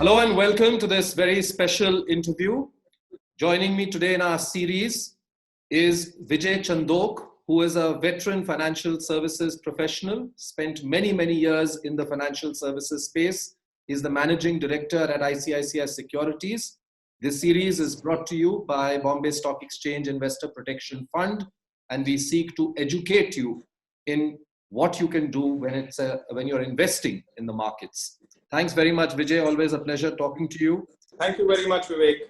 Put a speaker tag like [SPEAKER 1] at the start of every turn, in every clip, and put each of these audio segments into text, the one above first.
[SPEAKER 1] Hello and welcome to this very special interview. Joining me today in our series is Vijay Chandok, who is a veteran financial services professional, spent many years in the financial services space. He's the managing director at ICICI Securities. This series is brought to you by Bombay Stock Exchange Investor Protection Fund, and we seek to educate you in what you can do when you're investing in the markets. Thanks very much, Vijay. Always a pleasure talking to you.
[SPEAKER 2] Thank you very much, Vivek.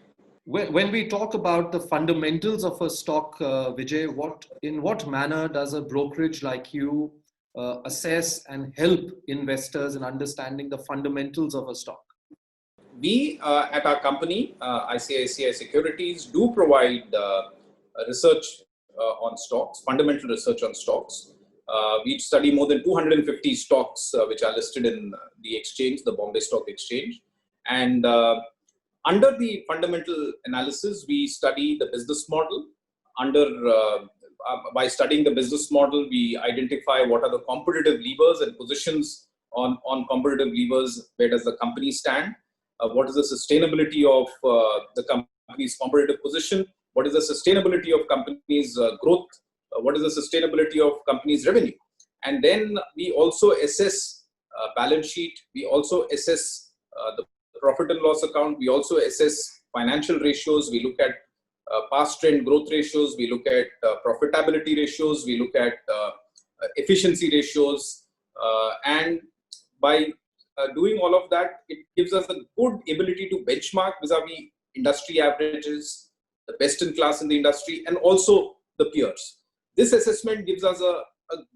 [SPEAKER 1] When we talk about the fundamentals of a stock, Vijay, in what manner does a brokerage like you assess and help investors in understanding the fundamentals of a stock?
[SPEAKER 2] We at our company, ICICI Securities, do provide research on stocks, fundamental research on stocks. We study more than 250 stocks which are listed in the exchange, the Bombay Stock Exchange. And under the fundamental analysis, we study the business model. By studying the business model, we identify what are the competitive levers and positions on competitive levers. Where does the company stand? What is the sustainability of the company's competitive position? What is the sustainability of company's growth? What is the sustainability of company's revenue? And then we also assess balance sheet. We also assess the profit and loss account. We also assess financial ratios. We look at past trend growth ratios. We look at profitability ratios. We look at efficiency ratios. And by doing all of that, it gives us a good ability to benchmark vis-a-vis industry averages, the best in class in the industry, and also the peers. This assessment gives us a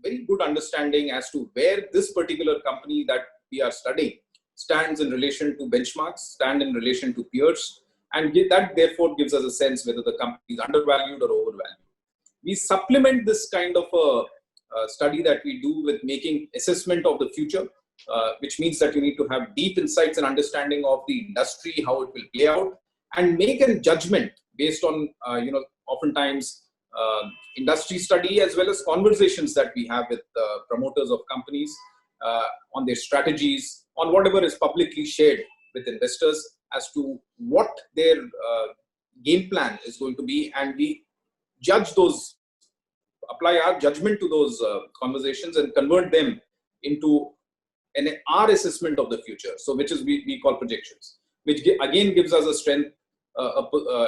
[SPEAKER 2] very good understanding as to where this particular company that we are studying stands in relation to benchmarks, stand in relation to peers, and that therefore gives us a sense whether the company is undervalued or overvalued. We supplement this kind of a study that we do with making assessment of the future, which means that you need to have deep insights and understanding of the industry, how it will play out, and make a judgment based on, oftentimes industry study as well as conversations that we have with promoters of companies on their strategies, on whatever is publicly shared with investors as to what their game plan is going to be, and we judge those, apply our judgment to those conversations and convert them into our assessment of the future. So which is we call projections, which again gives us a strength,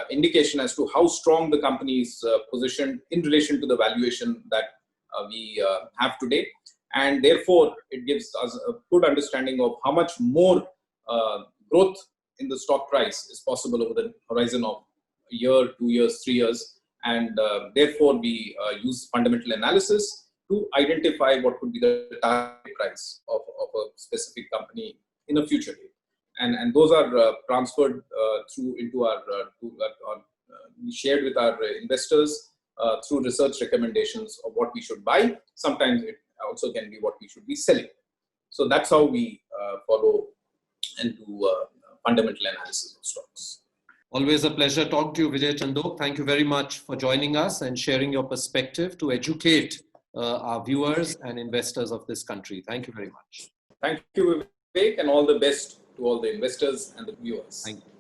[SPEAKER 2] indication as to how strong the company is positioned in relation to the valuation that we have today. And therefore, it gives us a good understanding of how much more growth in the stock price is possible over the horizon of a year, 2 years, 3 years. And therefore, we use fundamental analysis to identify what could be the target price of a specific company in a future date. And those are transferred into our shared with our investors through research recommendations of what we should buy. Sometimes it also can be what we should be selling. So that's how we follow and do fundamental analysis of stocks.
[SPEAKER 1] Always a pleasure talking to you, Vijay Chandok. Thank you very much for joining us and sharing your perspective to educate our viewers and investors of this country. Thank you very much.
[SPEAKER 2] Thank you, Vivek, and all the best to all the investors and the viewers.
[SPEAKER 1] Thank you.